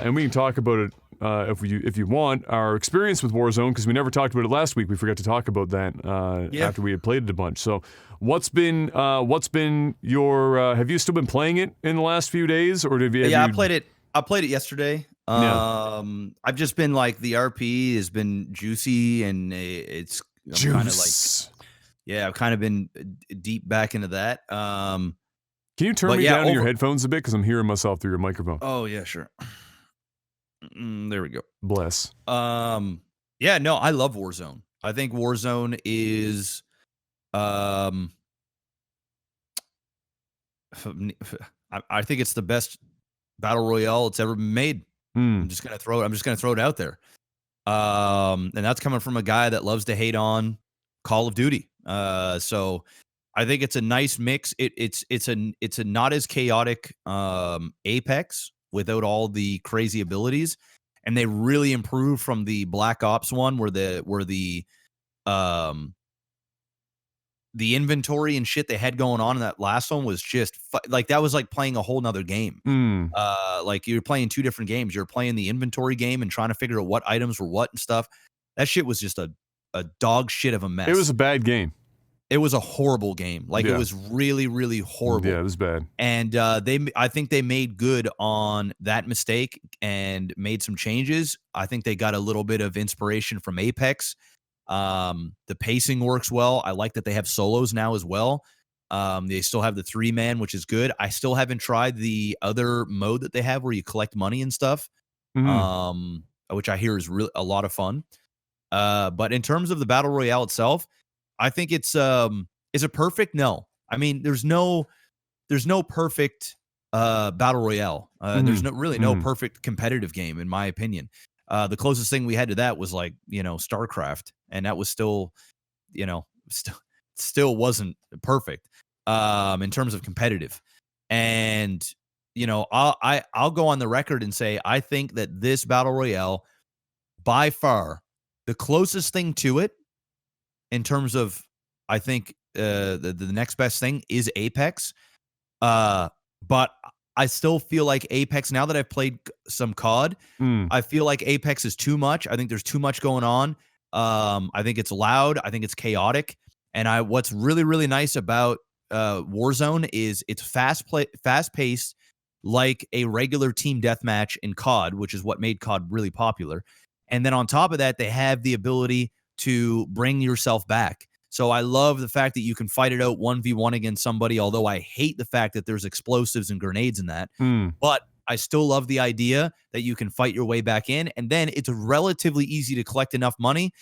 and we can talk about it if you want, our experience with Warzone, because we never talked about it last week. We forgot to talk about that after we had played it a bunch. So what's been your have you still been playing it in the last few days, or have you? I played it yesterday. I've just been like, the RP has been juicy, and it's kind of like, I've kind of been deep back into that. Can you turn me down in your headphones a bit, because I'm hearing myself through your microphone? Oh yeah, sure. There we go. Bless. Yeah, no, I love Warzone. I think Warzone is I think it's the best battle royale it's ever been made. I'm just gonna throw it out there. And that's coming from a guy that loves to hate on Call of Duty. So I think it's a nice mix. It's a not as chaotic Apex without all the crazy abilities, and they really improved from the Black Ops one, where the inventory and shit they had going on in that last one was just like, that was like playing a whole nother game. Like, you're playing two different games. You're playing the inventory game and trying to figure out what items were what and stuff. That shit was just a dog shit of a mess. It was a bad game. It was a horrible game. Like, it was really, really horrible. Yeah, it was bad. And I think they made good on that mistake and made some changes. I think they got a little bit of inspiration from Apex. The pacing works well. I like that they have solos now as well. They still have the 3-man, which is good. I still haven't tried the other mode that they have where you collect money and stuff, which I hear is really a lot of fun. But in terms of the battle royale itself, I think is it perfect? No. I mean, there's no perfect battle royale. There's no perfect competitive game, in my opinion. The closest thing we had to that was like, StarCraft, and that was still wasn't perfect in terms of competitive. And I'll go on the record and say, I think that this battle royale, by far, the closest thing to it in terms of, I think the next best thing is Apex. But I still feel like Apex, now that I've played some COD, I feel like Apex is too much. I think there's too much going on. I think it's loud. I think it's chaotic. And what's really, really nice about Warzone is it's fast-paced, like a regular team deathmatch in COD, which is what made COD really popular. And then on top of that, they have the ability to bring yourself back. So I love the fact that you can fight it out 1v1 against somebody, although I hate the fact that there's explosives and grenades in that. But I still love the idea that you can fight your way back in, and then it's relatively easy to collect enough money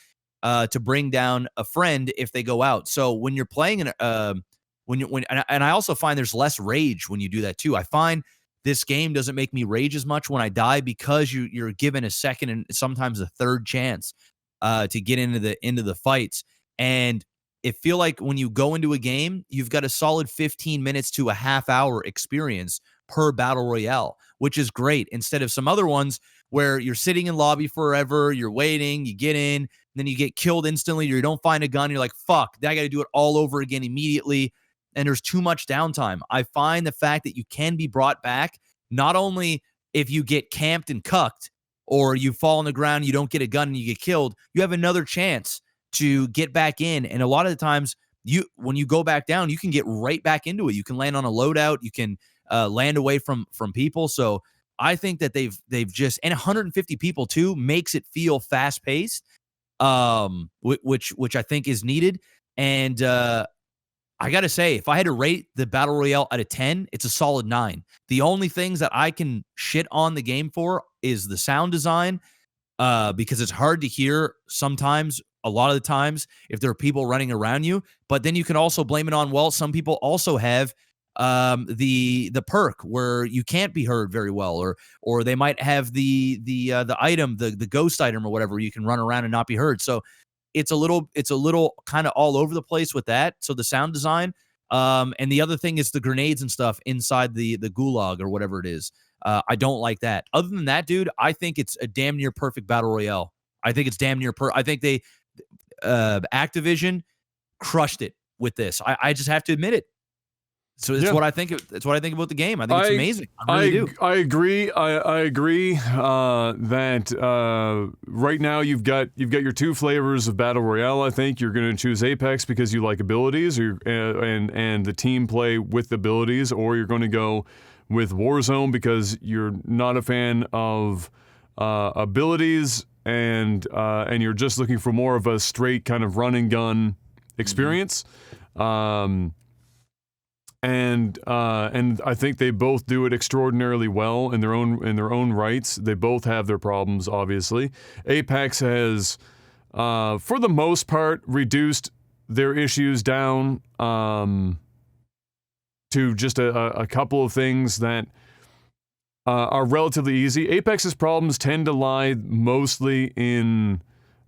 to bring down a friend if they go out. So when you're playing and I also find there's less rage when you do that too. I find this game doesn't make me rage as much when I die, because you're given a second and sometimes a third chance to get into the fights. And it feel like when you go into a game, you've got a solid 15 minutes to a half hour experience per battle royale, which is great, instead of some other ones where you're sitting in lobby forever, you're waiting, you get in, then you get killed instantly, or you don't find a gun, you're like, fuck, I got to do it all over again immediately, and there's too much downtime. I find the fact that you can be brought back, not only if you get camped and cucked, or you fall on the ground, you don't get a gun and you get killed, you have another chance to get back in. And a lot of the times, when you go back down, you can get right back into it. You can land on a loadout, you can land away from people. So I think that they've just, and 150 people too makes it feel fast paced, which I think is needed. And I gotta say, if I had to rate the battle royale out of 10, it's a solid 9. The only things that I can shit on the game for is the sound design, because it's hard to hear sometimes. A lot of the times, if there are people running around you, but then you can also blame it on, well, some people also have the perk where you can't be heard very well, or they might have the item, the ghost item or whatever, you can run around and not be heard. So it's a little kind of all over the place with that. So the sound design, and the other thing is the grenades and stuff inside the gulag or whatever it is. I don't like that. Other than that, dude, I think it's a damn near perfect battle royale. I think it's damn near I think Activision crushed it with this. I just have to admit it. So it's what I think. It's what I think about the game. I think it's amazing. I really do. I agree. I agree that right now you've got your two flavors of battle royale. I think you're going to choose Apex because you like abilities, or and the team play with abilities, or you're going to go with Warzone because you're not a fan of abilities and you're just looking for more of a straight kind of run and gun experience. And I think they both do it extraordinarily well in their own rights. They both have their problems, obviously. Apex has, for the most part, reduced their issues down to just a couple of things that are relatively easy. Apex's problems tend to lie mostly in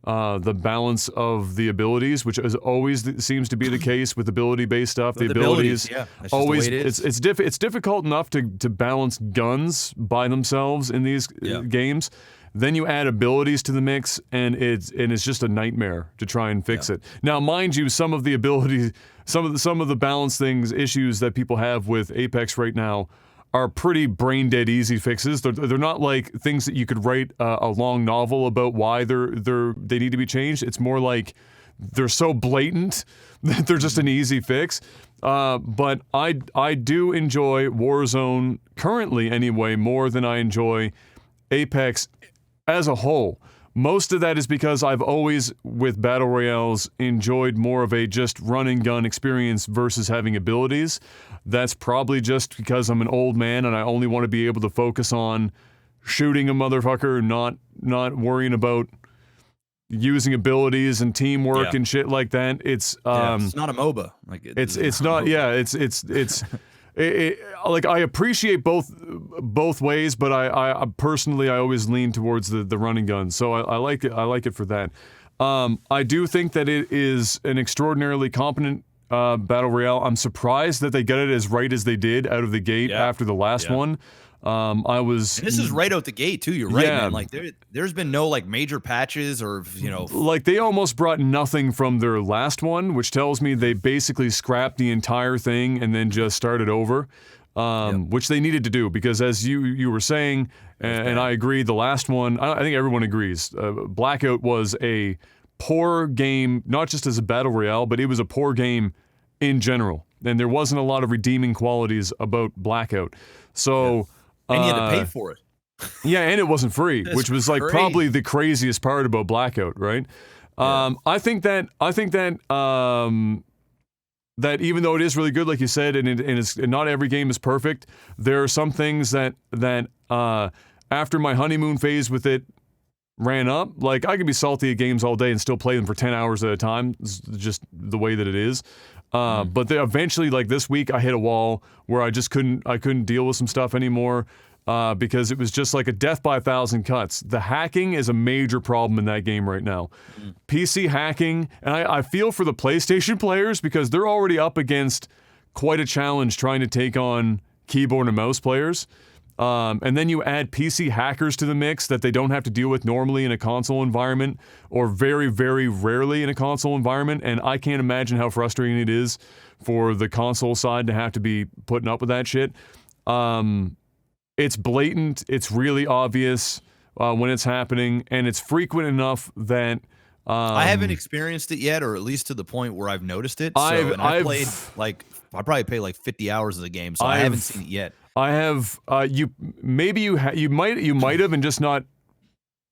the balance of the abilities, which is always seems to be the case with ability-based stuff. The abilities, that's always just the way it is. it's difficult enough to balance guns by themselves in these games. Then you add abilities to the mix, and it's just a nightmare to try and fix it. Now, mind you, some of the abilities, some of the balance issues that people have with Apex right now are pretty brain dead easy fixes. They're not like things that you could write a long novel about why they need to be changed. It's more like they're so blatant that they're just an easy fix. But I do enjoy Warzone currently anyway more than I enjoy Apex as a whole. Most of that is because I've always, with Battle Royales, enjoyed more of a just run and gun experience versus having abilities. That's probably just because I'm an old man and I only want to be able to focus on shooting a motherfucker, not worrying about using abilities and teamwork and shit like that. It's it's not a MOBA. Like it's not. Yeah, it's. Like I appreciate both ways, but I personally I always lean towards the running gun. So I like it. I like it for that. I do think that it is an extraordinarily competent battle royale. I'm surprised that they got it as right as they did out of the gate after the last one. And this is right out the gate too. You're right, man. Like there's been no like major patches or like they almost brought nothing from their last one, which tells me they basically scrapped the entire thing and then just started over, which they needed to do because as you were saying, and I agree, the last one, I think everyone agrees, Blackout was a poor game, not just as a battle royale, but it was a poor game in general, and there wasn't a lot of redeeming qualities about Blackout. So. And you had to pay for it. Yeah, and it wasn't free, which was like probably the craziest part about Blackout, right? I think that that even though it is really good, like you said, and not every game is perfect, there are some things that after my honeymoon phase with it ran up, like I could be salty at games all day and still play them for 10 hours at a time. It's just the way that it is. But they eventually, like this week, I hit a wall where I couldn't deal with some stuff anymore because it was just like a death by 1,000 cuts. The hacking is a major problem in that game right now. PC hacking, and I feel for the PlayStation players because they're already up against quite a challenge trying to take on keyboard and mouse players. And then you add PC hackers to the mix that they don't have to deal with normally in a console environment or very, very rarely in a console environment. And I can't imagine how frustrating it is for the console side to have to be putting up with that shit. It's blatant. It's really obvious when it's happening. And it's frequent enough that... I haven't experienced it yet, or at least to the point where I've noticed it. I played like... I probably played like 50 hours of the game, so I haven't seen it yet. I have you might have and just not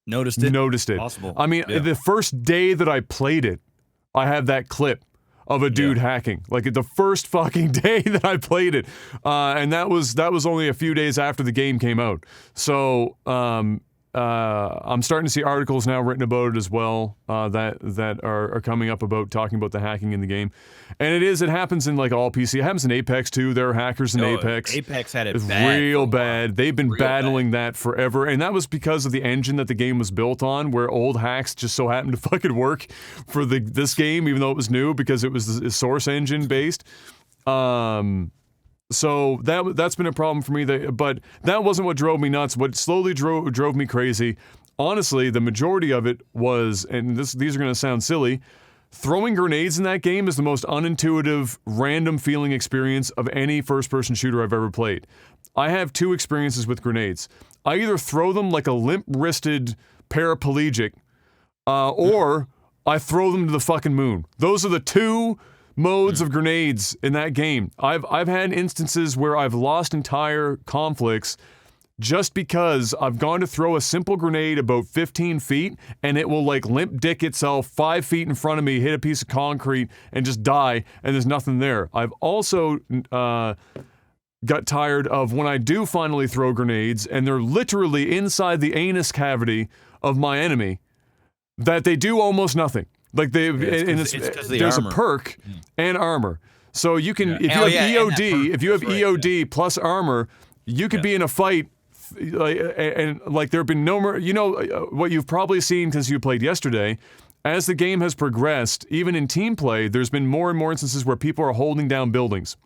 noticed it. Possible. I mean, the first day that I played it, I had that clip of a dude hacking. Like the first fucking day that I played it, and that was only a few days after the game came out. So I'm starting to see articles now written about it as well that are coming up about talking about the hacking in the game, and it happens in like all PC. It happens in Apex too. There are hackers in Apex. Apex had it real bad. They've been battling that forever, and that was because of the engine that the game was built on, where old hacks just so happened to fucking work for this game, even though it was new because it was the source engine based. So that's been a problem for me. But that wasn't what drove me nuts. What slowly drove me crazy, honestly, the majority of it was, and these are going to sound silly, throwing grenades in that game is the most unintuitive, random feeling experience of any first-person shooter I've ever played. I have 2 experiences with grenades. I either throw them like a limp-wristed paraplegic, or I throw them to the fucking moon. Those are the 2 modes of grenades in that game. I've had instances where I've lost entire conflicts just because I've gone to throw a simple grenade about 15 feet and it will like limp dick itself 5 feet in front of me, hit a piece of concrete and just die, and there's nothing there. I've also got tired of when I do finally throw grenades and they're literally inside the anus cavity of my enemy, that they do almost nothing. Like there's armor. A perk and armor. So you can, if you have EOD plus armor, you could be in a fight, and like there have been no more, what you've probably seen because you played yesterday, as the game has progressed, even in team play, there's been more and more instances where people are holding down buildings.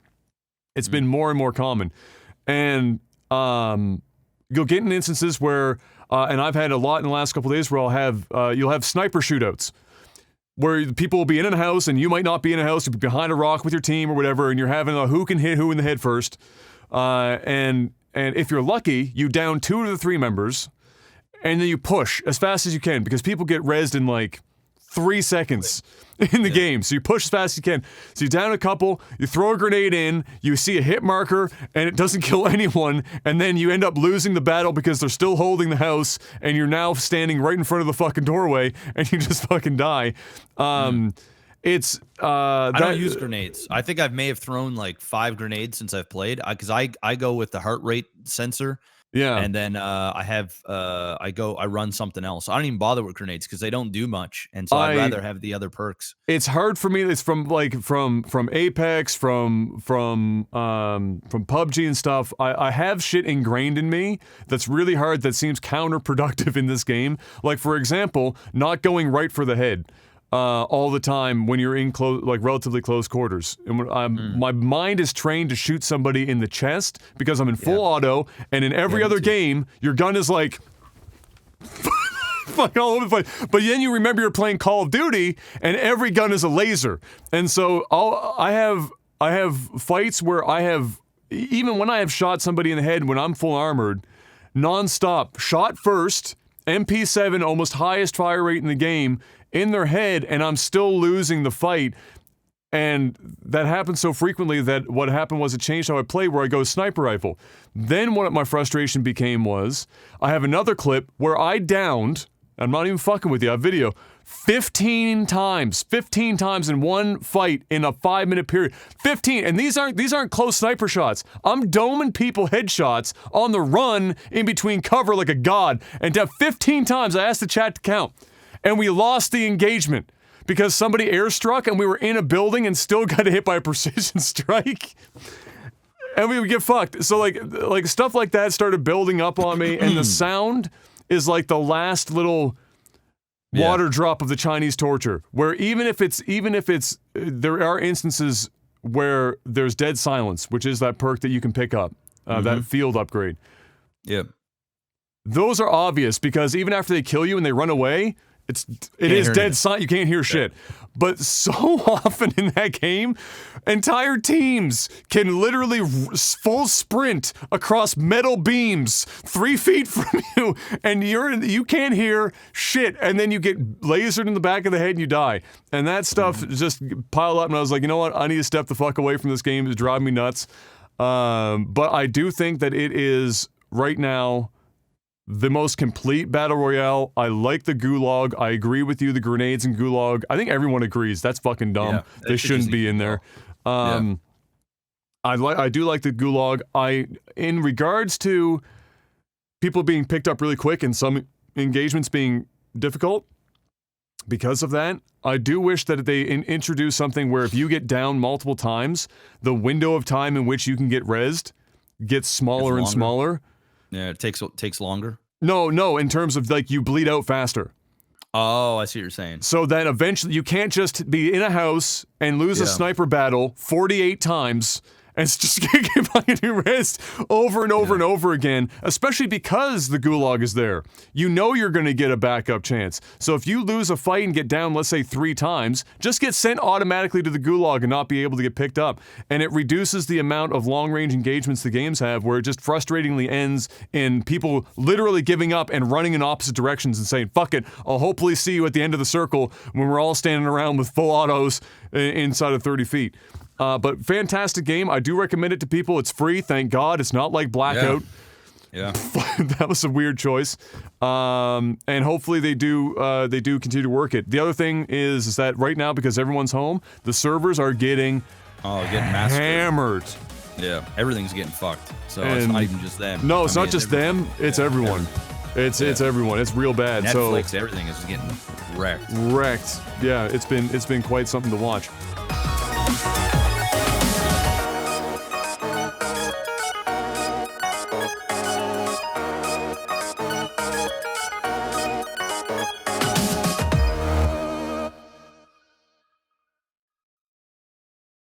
It's been more and more common. And you'll get in instances where, and I've had a lot in the last couple of days where you'll have sniper shootouts, where people will be in a house and you might not be in a house, you'll be behind a rock with your team or whatever, and you're having a who can hit who in the head first. And if you're lucky, you down 2 of the 3 members, and then you push as fast as you can, because people get rezzed in like 3 seconds in the game. So you push as fast as you can. So you down a couple, you throw a grenade in, you see a hit marker, and it doesn't kill anyone, and then you end up losing the battle because they're still holding the house, and you're now standing right in front of the fucking doorway, and you just fucking die. It's I don't use grenades. I think I may have thrown like 5 grenades since I've played, because I go with the heart rate sensor. Yeah. And then I run something else. I don't even bother with grenades because they don't do much, and so I'd rather have the other perks. It's hard for me. It's from Apex, from PUBG and stuff. I have shit ingrained in me that's really hard, that seems counterproductive in this game. Like, for example, not going right for the head all the time when you're in relatively close quarters. And my mind is trained to shoot somebody in the chest because I'm in full auto, and in every other game, your gun is like fucking all over the place. But then you remember you're playing Call of Duty, and every gun is a laser. And so I have fights where even when I have shot somebody in the head when I'm full armored, non-stop, shot first, MP7, almost highest fire rate in the game, in their head, and I'm still losing the fight. And that happens so frequently that what happened was it changed how I play, where I go sniper rifle. Then what my frustration became was, I have another clip where I downed, I'm not even fucking with you, I have video, 15 times in one fight in a 5-minute period. 15, and these aren't close sniper shots. I'm doming people headshots on the run in between cover like a god. And 15 times I asked the chat to count. And we lost the engagement because somebody airstruck and we were in a building and still got hit by a precision strike. And we would get fucked. So like stuff like that started building up on me, and the sound is like the last little water drop of the Chinese torture, where even if it's there are instances where there's dead silence, which is that perk that you can pick up, that field upgrade. Yep. Those are obvious because even after they kill you and they run away, it is dead silent. You can't hear shit. But so often in that game, entire teams can literally full sprint across metal beams 3 feet from you, and you can't hear shit, and then you get lasered in the back of the head and you die. And that stuff just piled up, and I was like, you know what? I need to step the fuck away from this game. It's driving me nuts. But I do think that it is right now the most complete battle royale. I like the gulag. I agree with you. The grenades and gulag. I think everyone agrees that's fucking dumb. They shouldn't be in there. I do like the gulag. In regards to people being picked up really quick and some engagements being difficult because of that, I do wish that they introduce something where if you get down multiple times, the window of time in which you can get rezzed gets smaller and smaller. Yeah, it takes longer. No, in terms of like you bleed out faster. Oh, I see what you're saying. So that eventually you can't just be in a house and lose a sniper battle 48 times And it's just keep on getting rinsed over and over and over again, especially because the gulag is there. You know you're going to get a backup chance. So if you lose a fight and get down, let's say 3 times, just get sent automatically to the gulag and not be able to get picked up. And it reduces the amount of long-range engagements the games have, where it just frustratingly ends in people literally giving up and running in opposite directions and saying, fuck it, I'll hopefully see you at the end of the circle when we're all standing around with full autos inside of 30 feet. But fantastic game. I do recommend it to people. It's free, thank God. It's not like Blackout. Yeah. That was a weird choice. And hopefully they do continue to work it. The other thing is that right now, because everyone's home, the servers are getting massacred. Hammered. Yeah, everything's getting fucked. So it's not even just them. No, it's not just them. It's everyone. It's everyone. It's real bad. Netflix, everything is getting wrecked. Yeah, it's been quite something to watch.